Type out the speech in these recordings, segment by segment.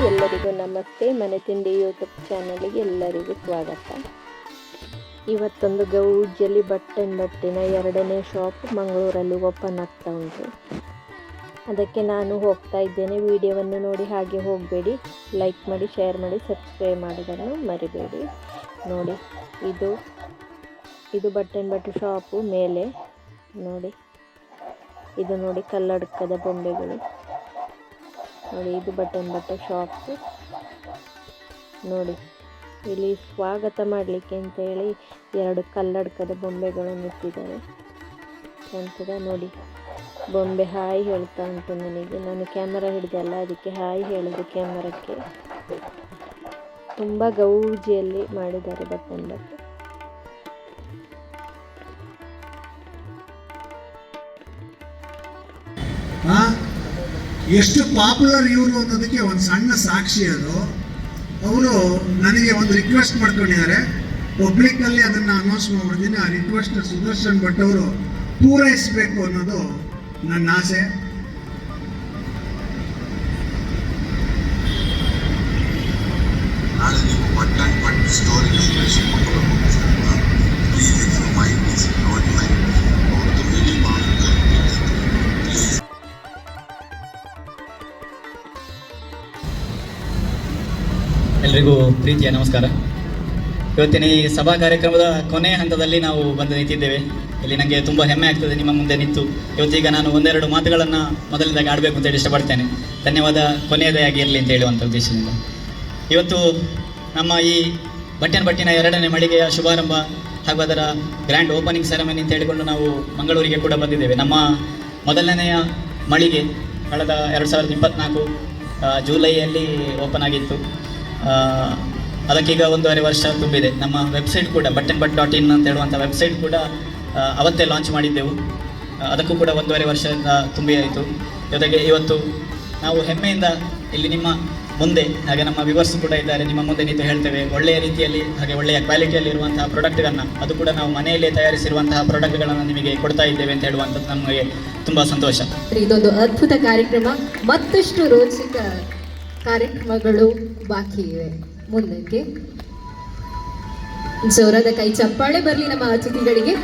ಎಲ್ಲರಿಗೂ ನಮಸ್ತೆ. ಮನೆ ತಿಂಡಿ ಯೂಟ್ಯೂಬ್ ಚಾನಲ್ಗೆ ಎಲ್ಲರಿಗೂ ಸ್ವಾಗತ. ಇವತ್ತೊಂದು ಗೌಜಲ್ಲಿ ಬಟ್ಟಿನ 2ನೇ ಶಾಪ್ ಮಂಗಳೂರಲ್ಲಿ ಓಪನ್ ಆಗ್ತಾ ಉಂಟು. ಅದಕ್ಕೆ ನಾನು ಹೋಗ್ತಾ ಇದ್ದೇನೆ. ವಿಡಿಯೋವನ್ನು ನೋಡಿ ಹಾಗೆ ಹೋಗಬೇಡಿ. ಲೈಕ್ ಮಾಡಿ, ಶೇರ್ ಮಾಡಿ, ಸಬ್ಸ್ಕ್ರೈಬ್ ಮಾಡೋದನ್ನು ಮರಿಬೇಡಿ. ನೋಡಿ, ಇದು ಬಟ್ಟೆ ಶಾಪು ಮೇಲೆ ನೋಡಿ. ಇದು ನೋಡಿ ಕಲ್ಲಡ್ಕದ ಬೊಂಬೆಗಳು ನೋಡಿ. ಇದು ಬಟ್ಟೆ ಶಾಪ್ ನೋಡಿ. ಇಲ್ಲಿ ಸ್ವಾಗತ ಮಾಡಲಿಕ್ಕೆ ಅಂತೇಳಿ 2 ಕಲ್ಲಡ್ಕದ ಬೊಂಬೆಗಳನ್ನು ಇಟ್ಟಿದ್ದಾರೆ. ಕಾಣ್ತದ ನೋಡಿ. ಬೊಂಬೆ ಹಾಯ್ ಹೇಳ್ತಾ ಉಂಟು ನನಗೆ. ನಾನು ಕ್ಯಾಮರಾ ಹಿಡಿದಲ್ಲ, ಅದಕ್ಕೆ ಹಾಯ್ ಹೇಳೋದು ಕ್ಯಾಮರಕ್ಕೆ. ತುಂಬ ಗೌಜಿಯಲ್ಲಿ ಮಾಡಿದ್ದಾರೆ ಬಟ್ಟೆ. ಎಷ್ಟು ಪಾಪ್ಯುಲರ್ ಇವರು ಅನ್ನೋದಕ್ಕೆ ಒಂದು ಸಣ್ಣ ಸಾಕ್ಷಿ ಅದು. ಅವರು ನನಗೆ ಒಂದು ರಿಕ್ವೆಸ್ಟ್ ಮಾಡ್ಕೊಂಡಿದ್ದಾರೆ. ಪಬ್ಲಿಕ್ಕಲ್ಲಿ ಅದನ್ನು ಅನೌನ್ಸ್ ಮಾಡ್ಬಿಡ್ತೀನಿ. ಆ ರಿಕ್ವೆಸ್ಟ್ ಸುದರ್ಶನ್ ಭಟ್ ಅವರು ಪೂರೈಸಬೇಕು ಅನ್ನೋದು ನನ್ನ ಆಸೆ. ಎಲ್ರಿಗೂ ಪ್ರೀತಿಯ ನಮಸ್ಕಾರ. ಇವತ್ತಿನ ಈ ಸಭಾ ಕಾರ್ಯಕ್ರಮದ ಕೊನೆಯ ಹಂತದಲ್ಲಿ ನಾವು ಬಂದು ನಿಂತಿದ್ದೇವೆ. ಇಲ್ಲಿ ನನಗೆ ತುಂಬ ಹೆಮ್ಮೆ ಆಗ್ತದೆ ನಿಮ್ಮ ಮುಂದೆ ನಿಂತು. ಇವತ್ತೀಗ ನಾನು ಒಂದೆರಡು ಮಾತುಗಳನ್ನು ಮೊದಲನೇದಾಗಿ ಆಡಬೇಕು ಅಂತೇಳಿ ಇಷ್ಟಪಡ್ತೇನೆ. ಧನ್ಯವಾದ ಕೊನೆಯದೇ ಆಗಿರಲಿ ಅಂತ ಹೇಳುವಂಥ ಉದ್ದೇಶದಿಂದ ಇವತ್ತು ನಮ್ಮ ಈ ಬಟ್ಟಿನ 2ನೇ ಮಳಿಗೆಯ ಶುಭಾರಂಭ ಹಾಗೂ ಅದರ ಗ್ರ್ಯಾಂಡ್ ಓಪನಿಂಗ್ ಸೆರೆಮನಿ ಅಂತ ಹೇಳಿಕೊಂಡು ನಾವು ಮಂಗಳೂರಿಗೆ ಕೂಡ ಬಂದಿದ್ದೇವೆ. ನಮ್ಮ ಮೊದಲನೆಯ ಮಳಿಗೆ ಕಳೆದ 2024 ಜುಲೈಯಲ್ಲಿ ಓಪನ್ ಆಗಿತ್ತು. ಅದಕ್ಕೀಗ 1.5 ವರ್ಷ ತುಂಬಿದೆ. ನಮ್ಮ ವೆಬ್ಸೈಟ್ ಕೂಡ buttonbut.in ಅಂತ ಹೇಳುವಂಥ ವೆಬ್ಸೈಟ್ ಕೂಡ ಅವತ್ತೇ ಲಾಂಚ್ ಮಾಡಿದ್ದೆವು. ಅದಕ್ಕೂ ಕೂಡ 1.5 ವರ್ಷದಿಂದ ತುಂಬಿ ಆಯಿತು. ಜೊತೆಗೆ ಇವತ್ತು ನಾವು ಹೆಮ್ಮೆಯಿಂದ ಇಲ್ಲಿ ನಿಮ್ಮ ಮುಂದೆ, ಹಾಗೆ ನಮ್ಮ ವ್ಯೂವರ್ಸ್ ಕೂಡ ಇದ್ದಾರೆ, ನಿಮ್ಮ ಮುಂದೆ ನಿಂತು ಹೇಳ್ತೇವೆ ಒಳ್ಳೆಯ ರೀತಿಯಲ್ಲಿ ಹಾಗೆ ಒಳ್ಳೆಯ ಕ್ವಾಲಿಟಿಯಲ್ಲಿ ಇರುವಂತಹ ಪ್ರಾಡಕ್ಟ್ಗಳನ್ನು, ಅದು ಕೂಡ ನಾವು ಮನೆಯಲ್ಲೇ ತಯಾರಿಸಿರುವಂತಹ ಪ್ರಾಡಕ್ಟ್ಗಳನ್ನು ನಿಮಗೆ ಕೊಡ್ತಾ ಇದ್ದೇವೆ ಅಂತ ಹೇಳುವಂಥದ್ದು ನಮಗೆ ತುಂಬ ಸಂತೋಷ. ಇದೊಂದು ಅದ್ಭುತ ಕಾರ್ಯಕ್ರಮ. ಮತ್ತಷ್ಟು ರೋಚಕ ಕಾರ್ಯಕ್ರಮಗಳು ಬಾಕಿ ಇವೆ ಮುಂದಕ್ಕೆ. ಜೋರಾದ ಕೈ ಚಪ್ಪಾಳೆ ಬರಲಿ ನಮ್ಮ ಅತಿಥಿಗಳಿಗೆ.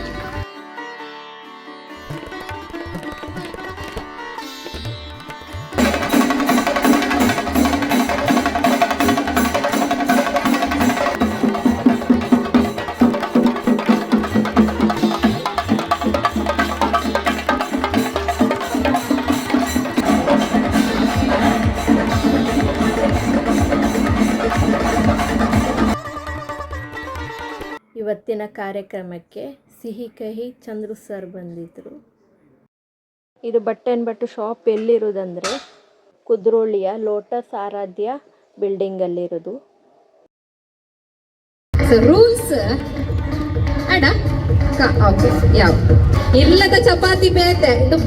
ಇವತ್ತಿನ ಕಾರ್ಯಕ್ರಮಕ್ಕೆ ಸಿಹಿ ಕಹಿ ಚಂದ್ರು ಸರ್ ಬಂದಿದ್ದರು. ಇದು ಬಟ್ಟೆ ಶಾಪ್ ಎಲ್ಲಿರೋದಂದರೆ ಕುದ್ರೋಳಿಯ ಲೋಟಸ್ ಆರಾಧ್ಯ ಬಿಲ್ಡಿಂಗಲ್ಲಿರೋದು. ರೂಲ್ಸ್ ಯಾವುದು ಇಲ್ಲದ ಚಪಾತಿ ಬೇತೆ. ಇದು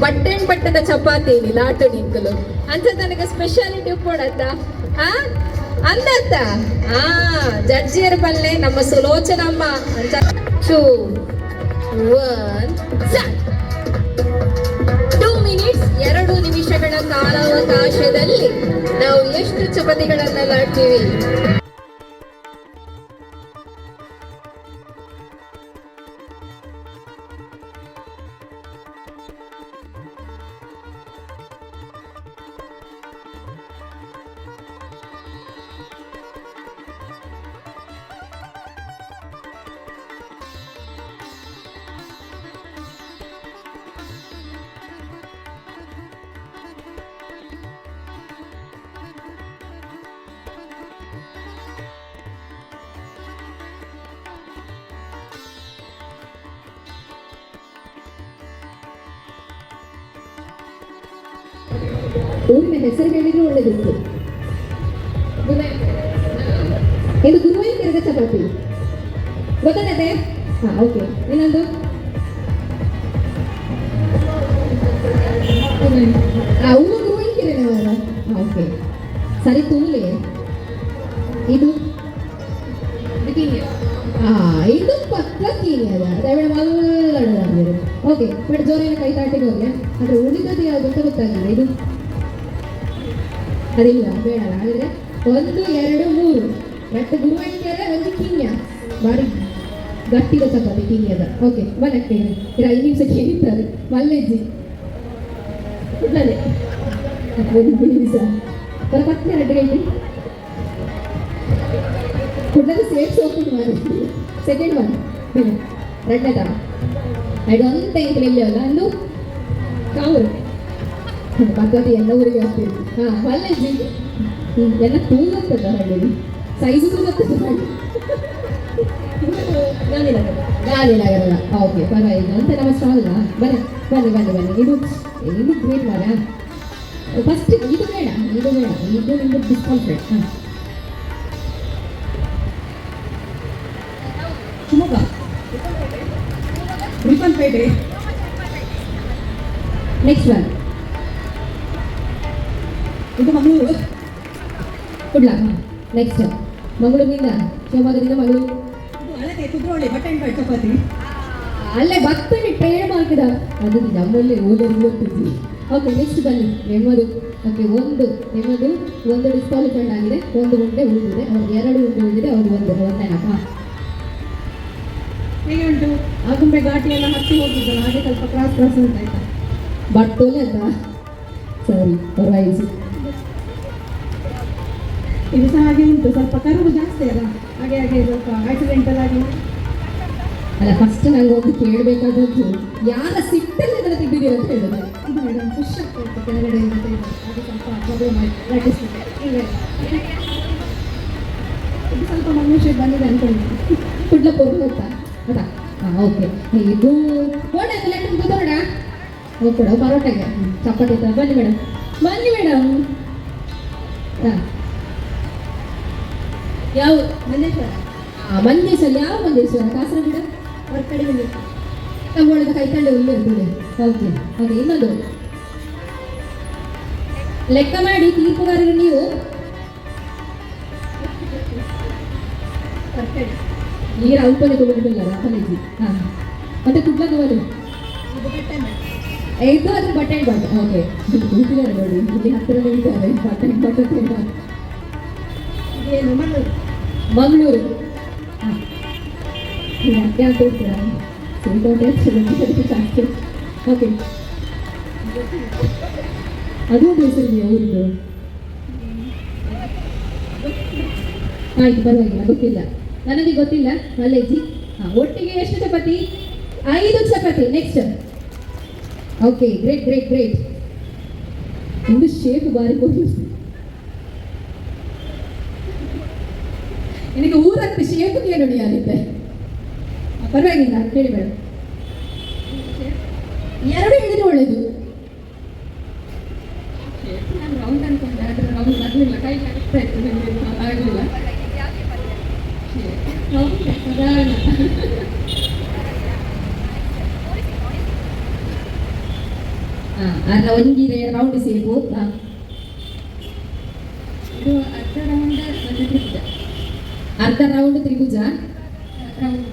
ಬಟ್ಟೆದ ಚಪಾತಿ ಲಾಟು ನಿಂಕಲು ಅಂತ ನನಗೆ ಸ್ಪೆಷಾಲಿಟಿ ಕೊಡತ್ತ ಅಂದತ್ತ ಜಡ್ಜಿಯರ ಬಲ್ಲೆ ನಮ್ಮ ಸುಲೋಚನಮ್ಮ ಅಂತ 2 ಮಿನಿಟ್ಸ್ 2 ನಿಮಿಷಗಳ ಕಾಲಾವಕಾಶದಲ್ಲಿ ನಾವು ಎಷ್ಟು ಚಪಾತಿಗಳನ್ನ ಮಾಡ್ತೀವಿ. ಊರಿನ ಹೆಸರು ಹೇಳಿದ್ರೆ ಒಳ್ಳೆದಿತ್ತು. ಇದು ಗುರುವಾಯಿ ಕರೆದ ಚಪಾತಿ ಗೊತ್ತಾಗತ್ತೆ. ಓಕೆ. ಇನ್ನೊಂದು ಅವನು ಗುರುವಾಯಿ ಕೆರೆ. ಓಕೆ, ಸರಿ. ತೂಲೆ ಇದು ಇದು ಪಕ್ಕ ಕೀನಿಯದ ದಯವಿಟ್ಟು ಮಲ್ಲಡದಾಗಿದೆ. ಓಕೆ, ಬಟ್ ಜೋರಿನ ಕೈ ತಾಟಿಗೆ ಹೋಗಿ. ಆದರೆ ಉಳಿದದ್ದು ಯಾವುದು ಅಂತ ಗೊತ್ತಾಗಿಲ್ಲ. ಇದು ಅದಿಲ್ಲ, ಬೇಡ. ಹಾಗಾದರೆ 1 2 3 ರಟ್ಟು ಗುರುವಂಟಿಯರ ಒಂದು ಕಿಂಗ್ಯ ಬಾರಿ ಗಟ್ಟಿದ ಚಪಾತಿ ಕಿಂಗ್ಯದ ಓಕೆ ಬಲಕ್ಕೆ ಇರ 5 ನಿಮಿಷ ಕೇಳಿದ್ದಾರೆ ಮಲ್ಲೆಜ್ಜಿ ಕುಡ್ಲದೆ ಒಂದು ನಿಮಿಷ ಬರ ಪತ್ತೆ ರೆಡ್ ಗೈಲಿ ಕುಡ್ಲದೆ ಸೇಫ್ ಸೋಕೊಂಡು ಮಾಡಿ ಸೆಕೆಂಡ್ ಒನ್ ಬೇರೆ ರೆಡ್ಡದ ಐದು ಅಂತ ಇಂಕಲಿಲ್ಲ ಅಲ್ಲ ಅಂದು ಕಾವರು ಪದ್ಧತಿ ಎಲ್ಲ ಊರಿಗೆ ಆಗ್ತೀವಿ ಹಾಂ ಮಲ್ಲೆಜ್ಜಿ ಎಲ್ಲ ತೂಗತ್ತದ ಹೇಳಿ ಸೈಜು ತೂಗತ್ತದ ಗಾಂಧಿನಗರ ಓಕೆ ಪರವಾಗಿಲ್ಲ ಅಂತ ನಮ್ಮ ಸ್ಟಾಲ್ ಬನ್ನಿ ಬನ್ನಿ ಬನ್ನಿ ಬನ್ನಿ ಇದು ಇದು ಗ್ರೇಟ್ ಮಾರ ಫಸ್ಟ್ ಇದು ಬೇಡ ಇದು ನಿಮ್ಮದು ಡಿಸ್ಕೌಂಟ್ ಬೇಡ ಹಾಂ ಶಿವಮೊಗ್ಗ ರಿಪ್ಪನ್ಪೇಟೆ ನೆಕ್ಸ್ಟ್ ಒನ್ ಇದು ಮಂಗಳೂರು ಕುಡ್ಲಾ ನೆಕ್ಸ್ಟ್ ಮಂಗಳೂರಿನಿಂದ ಶಿವಮೊಗ್ಗದಿಂದ ಮಂಗಳೂರು ಅಲ್ಲದೆ ಕುದ್ರೋಳಿ ಬಟನ್ ಬಟ್ ಚಪಾತಿ ಅಲ್ಲೇ ಭಕ್ತನಿ ಟ್ರೇಡ್ ಮಾರ್ಕೆಟ್ ಅದು ನಮ್ಮಲ್ಲಿ ಓದೋದು ಗೊತ್ತಿದ್ವಿ ಓಕೆ ನೆಕ್ಸ್ಟ್ ಬನ್ನಿ ನಿಮ್ಮದು ಓಕೆ ಒಂದು ಡಿಸ್ಕ್ವಾಲಿಫೈಡ್ ಆಗಿದೆ ಒಂದು ಉಂಡೆ ಉಳಿದಿದೆ ಅವ್ರಿಗೆ 2 ಉಂಡೆ ಉಳಿದಿದೆ ಅವ್ರಿಗೆ ಒಂದೇ ಹಾಂ ಹೇಗೆ ಉಂಟು ಆಗುಂಬೆ ಘಾಟಿ ಎಲ್ಲ ಹತ್ತಿ ಹೋಗಿದ್ದಲ್ಲ ಹಾಗೆ ಸ್ವಲ್ಪ ಕ್ರಾಸ್ ಉಂಟಾಯ್ತಾ ಬಟ್ಟೋಲೆ ಅಂತ ಸರಿ ಪರವಾಗಿಸಿ ಇದು ಸಹ ಹಾಗೆ ಉಂಟು ಸ್ವಲ್ಪ ಕರುವು ಜಾಸ್ತಿ ಅಲ್ಲ ಹಾಗೆ ಸ್ವಲ್ಪ ಆಕ್ಸಿಡೆಂಟಲ್ ಆಗಿ ಅಲ್ಲ ಫಸ್ಟ್ ನಂಗೆ ಒಂದು ಕೇಳಬೇಕಾದದ್ದು ಯಾರ ಸಿಟ್ಟಲ್ಲಿ ಅದನ್ನು ತೆಗೆದಿದ್ದೀರ ಅಂತ ಹೇಳೋದು ಇದು ಮೇಡಮ್ ಪುಷ್ ಅಪ್ ಇತ್ತು ಕೆಳಗಡೆಯಿಂದ ತೆಗೆದು ಅದು ಸ್ವಲ್ಪ ಪ್ರಾಬ್ಲಮ್ ಆಯಿತು ಪ್ರಾಕ್ಟೀಸ್ ಇದು ಸ್ವಲ್ಪ ಮನುಷ್ಯ ಬಂದಿದೆ ಅನ್ಕೊಂಡಿದ್ದೀನಿ ಕುಡ್ಲ ಪೊರ್ಲು ಅಂತ ಹೌದಾ ಹಾಂ ಓಕೆ ಇದು ನೋಡ ಲೆಕ್ಕ ನೋಡ ಹೋಗಿ ಕೊಡ ಪರೋಟಗೆ ಚಪಾತಿ ಇತ್ತ ಬನ್ನಿ ಮೇಡಮ್ ಹಾಂ ಯಾವ ಮಂಜೇಶ್ವರ ಮಂಜೇಶ್ವರ ಯಾವ ಮಂಜೇಶ್ವರ ಕಾಸರಗೋಡ ಹೊರಗಡೆ ಬಂದಿತ್ತು ತಗೊಳ್ಳೋದು ಕೈ ತಂಡೆ ಉಳ್ಳಿ ಇರ್ತದೆ ಓಕೆ ಓಕೆ ಇನ್ನೊಂದು ಲೆಕ್ಕ ಮಾಡಿ ತೀರ್ಪುಗಾರರು ನೀವು ಹೊರಗಡೆ ನೀರು ಅಲ್ಪನೆ ತಗೊಂಡಿಲ್ಲ ಕಾಲೇಜಿ ಹಾಂ ಮತ್ತೆ ಕುಡ್ಲದವನು ಇದು ಬಟನ್ ಇದು ಅದು ಬಟನ್ ಬಟ್ ಓಕೆ ಕೂತಿದ್ದಾರೆ ನೋಡಿ ಇಲ್ಲಿ ಹತ್ತಿರನೇ ಇದ್ದಾರೆ ಬಟನ್ ಬಟ್ ಇದೇನು ಮಂಗಳೂರು ಹಾಂ ಯಾಕೆ ಅಂತ ಹೇಳ್ತೀರಾ ಜಾಸ್ತಿ ಓಕೆ ಅದು ಹೆಸರಿದೆಯಾ ಊರಿದು ಆಯ್ತು ಪರವಾಗಿಲ್ಲ ಗೊತ್ತಿಲ್ಲ ನನಗೆ ಗೊತ್ತಿಲ್ಲ ಮಲ್ಲೆಜ್ಜಿ ಹಾಂ ಒಟ್ಟಿಗೆ ಎಷ್ಟು chapati 5 chapati next okay great ಒಂದು ಶೇಪ್ ಬಾರಿ ಕೊಡಿ ನಿನಗೆ ಊರಕ್ಕೆ ಶೇಪ್ಗೆ ನೋಡಿ ಆಗುತ್ತೆ ಪರವಾಗಿಲ್ಲ ಹೇಳಿ ಮೇಡಮ್ 2 ಹೇಳಿದ್ರೆ ಒಳ್ಳೇದು ನಾನು ರೌಂಡ್ ಅನ್ಕೊಂಡೆ ಆದರೆ ರೌಂಡ್ ಬರಲಿಲ್ಲ ಕೈ ಕಟ್ತಾ ಇತ್ತು ನನಗೆ ಆಗಲಿಲ್ಲ ಹಾಂ ಅಲ್ಲ ಒಂದಿದೆ ರೌಂಡ್ ಸೇಪು ಹಾಂ ಇದು ಅರ್ಧ ರೌಂಡ್ ಮತ್ತು ತ್ರಿಭುಜ ಅರ್ಧ ರೌಂಡ್ ತ್ರಿಭುಜ ರೌಂಡ್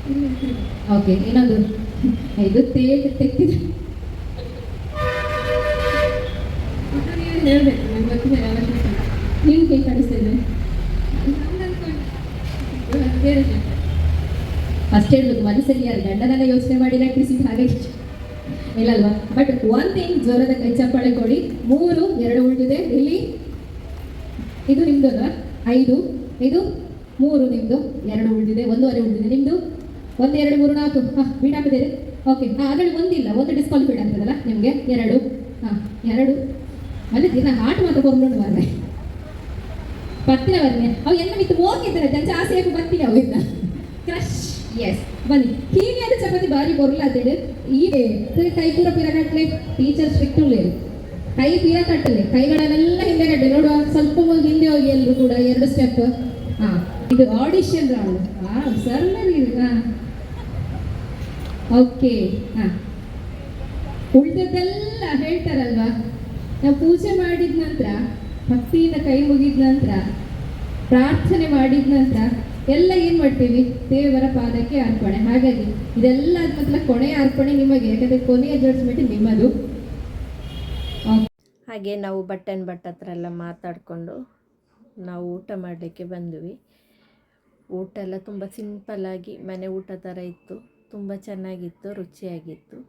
ಇಲ್ಲಿ ತ್ರಿಭುಜ ಓಕೆ ಇನ್ನೊಂದು ಇದು ತೆಕ್ಕಿದೆ ಇದು ನೀವು ಹೇಳಬೇಕು ನನಗೆ ಗೊತ್ತಿದೆ ಅವಶ್ಯಕತೆ ನಿಮ್ಗೆ ಹೇಗೆ ಕಾಣಿಸ್ತಾ ಇದೆ ರೌಂಡ್ ಅನ್ಕೊಂಡು ಅದು ಬೇರೆ shape. ಫಸ್ಟ್ ಹೇಳ್ಬೇಕು ಮನಸ್ಸಲ್ಲಿ ಯಾರು ಗಂಡನೆಲ್ಲ ಯೋಚನೆ ಮಾಡಿ ನಟಿಸಿ ಹಾಗೆ ಇಲ್ಲಲ್ವಾ ಬಟ್ ಒನ್ ಥಿಂಗ್ ಜ್ವರದ ಕೈ ಚಪ್ಪಾಳೆ ಕೊಡಿ 3 2 ಉಳಿದಿದೆ ಇಲ್ಲಿ ಇದು ನಿಮ್ದಲ್ಲ 5 ಇದು 3 ನಿಮ್ಮದು 2 ಉಳಿದಿದೆ 1.5 ಉಳಿದಿದೆ ನಿಮ್ಮದು 1 2 3 4 ಹಾಂ ಬೀಟ್ ಹಾಕಿದ್ದೀರಿ ಓಕೆ ಹಾಂ ಅದರಲ್ಲಿ ಒಂದಿಲ್ಲ ಒಂದು ಡಿಸ್ಕ್ವಾಲಿಫೈಡ್ ಆಗ್ತದಲ್ಲ ನಿಮಗೆ 2 ಹಾಂ 2 ಅಲ್ಲಿ ದಿನ ಹಾಟ್ ಮಾತ್ರ ಕೊರ್ಕೊಂಡು ಬರ್ರೆ ಬರ್ತೀನಿ ಬರ್ನೆ ಅವು ಎಲ್ಲ ಮಿತ್ತು ಹೋಗಿದ್ದಾರೆ ಜನ ಆಸೆಯಾಗಿ ಬರ್ತೀನಿ ಅವಿಂದ ಕ್ರಶ್ ಎಸ್ ಬನ್ನಿ ಹೀಗೆ ಅದು ಚಪಾತಿ ಬಾರಿ ಬರಲಾತೇಳಿ ಈ ಕೈ ಪೂರ ಪೀರ ಕಟ್ಟಲೆ ಟೀಚರ್ ಸ್ಟ್ರಿಕ್ಟ್ ಉಳ್ಳೇರು ಕೈ ಪೀರ ಕಟ್ಟಲೆ ಕೈಗಳನ್ನೆಲ್ಲ ಹಿಂದೆ ಕಟ್ಟಲೆ ನೋಡುವ ಸ್ವಲ್ಪ ಹಿಂದೆ ಹೋಗಿ ಎಲ್ಲರೂ ಕೂಡ 2 ಸ್ಟೆಪ್ ಹಾಂ ಇದು ಆಡಿಷನ್ ರೌಂಡ್ ಹಾಂ ಸರ್ ಹಾಂ ಓಕೆ ಹಾಂ ಉಳಿದದ್ದೆಲ್ಲ ಹೇಳ್ತಾರಲ್ವಾ ನಾವು ಪೂಜೆ ಮಾಡಿದ ನಂತರ ಭಕ್ತಿಯಿಂದ ಕೈ ಮುಗಿದ ನಂತರ ಪ್ರಾರ್ಥನೆ ಮಾಡಿದ ನಂತರ ಎಲ್ಲ ಏನು ಮಾಡ್ತೀವಿ ದೇವರ ಪಾದಕ್ಕೆ ಅರ್ಪಣೆ ಹಾಗಾಗಿ ಇದೆಲ್ಲ ಆದ್ಮೇಲೆ ಕೊನೆಯ ಅರ್ಪಣೆ ನಿಮಗೆ ಯಾಕಂದರೆ ಕೊನೆಯ ಜಡ್ಜ್ಮೆಂಟ್ ನಿಮ್ಮದು ಹಾಗೆ ನಾವು ಬಟ್ಟನ್ ಭಟ್ ಹತ್ರ ಎಲ್ಲ ಮಾತಾಡಿಕೊಂಡು ನಾವು ಊಟ ಮಾಡಲಿಕ್ಕೆ ಬಂದ್ವಿ. ಊಟ ಎಲ್ಲ ತುಂಬ ಸಿಂಪಲ್ಲಾಗಿ ಮನೆ ಊಟ ಥರ ಇತ್ತು, ತುಂಬ ಚೆನ್ನಾಗಿತ್ತು, ರುಚಿಯಾಗಿತ್ತು.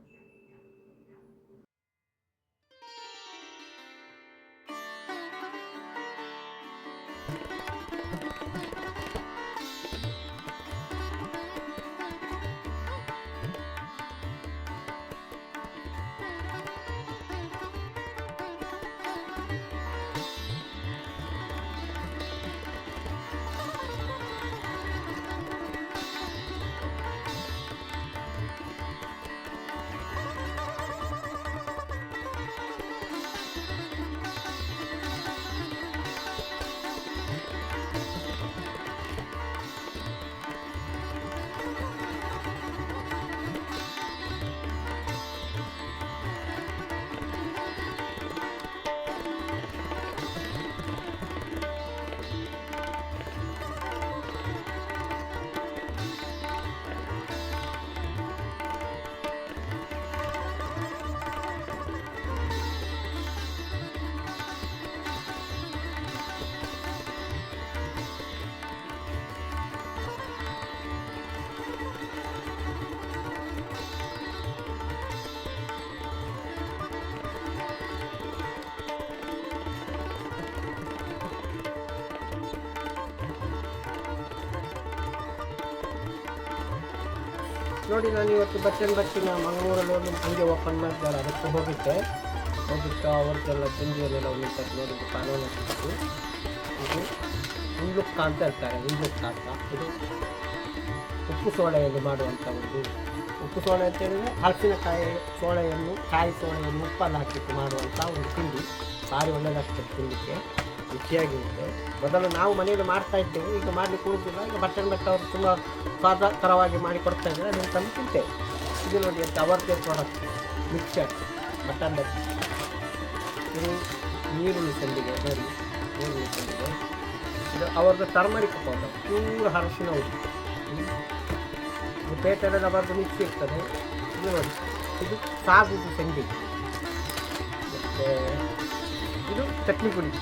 ನೋಡಿ, ನಾನು ಇವತ್ತು ಬಚ್ಚಿನ ಮಂಗಳೂರಲ್ಲಿ ಒಂದು ಅಂಗಡಿ ಓಪನ್ ಮಾಡಿದ್ದಾರೆ, ಅದಕ್ಕೆ ಹೋಗಿದ್ದೆ. ಅವ್ರದ್ದೆಲ್ಲ ತಿಂಡಿಯಲ್ಲೆಲ್ಲ ಒಂದು ನೋಡಿದ್ದು ಕಾನೂನು ಸಿಕ್ತು. ಇದು ಇಂಗ್ಲುಕ್ಕ ಅಂತ ಹೇಳ್ತಾರೆ, ಇಂಗ್ಲುಕ್ಕ ಅಂತ. ಇದು ಉಪ್ಪು ಸೋಳೆಯಲ್ಲಿ ಮಾಡುವಂಥ ಒಂದು ಉಪ್ಪು ಸೋಳೆ ಅಂತ ಹೇಳಿದರೆ ಹಲಸಿನಕಾಯಿ ಸೋಳೆಯನ್ನು, ಕಾಯಿ ಸೋಳೆಯನ್ನು ಉಪ್ಪಲ್ಲಿ ಹಾಕಿಟ್ಟು ಮಾಡುವಂಥ ಒಂದು ತಿಂಡಿ. ಭಾರಿ ಒಳ್ಳೆಯದಾಗ್ತದೆ, ತಿನ್ನಲಿಕ್ಕೆ ರುಚಿಯಾಗಿರುತ್ತೆ. ಮೊದಲು ನಾವು ಮನೆಯಲ್ಲಿ ಮಾಡ್ತಾ ಇದ್ದೇವೆ, ಈಗ ಮಾಡಲಿಕ್ಕೆ ಉಳಿದಿಲ್ಲ. ಈಗ ಬಟ್ಟೆ ಅವರು ತುಂಬ ಸ್ವಾದಕರವಾಗಿ ಮಾಡಿ ಕೊಡ್ತಾ ಇದ್ದಾರೆ, ಅದನ್ನು ತಂದು ತಿಂತೇವೆ. ಇದು ನೋಡಿ ಅಂತ ಅವರದೇ ಪ್ರಾಡಕ್ಟ್ ಮಿಕ್ಸರ್ ಮಟನ್. ಇದು ನೀರುಳ್ಳಿ ಸಂಡಿಗೆ, ನೋಡಿ ನೀರುಳ್ಳಿ ಸಂಡಿಗೆ. ಇದು ಅವ್ರದ್ದು ಟರ್ಮರಿಕ್ ಪೌಡರ್, ಪ್ಯೂರ್ ಅರಶಿನ ಉಂಟು. ಇದು ಪೇಟೆಲ್ಲ ಬರೆದು ಮಿಕ್ಸಿ ಇರ್ತದೆ. ಇದು ನೋಡಿ, ಇದು ಸಾಗುದು ಸಂಡಿಗೆ. ಮತ್ತು ಇದು ಚಟ್ನಿ ಪುಡಿ,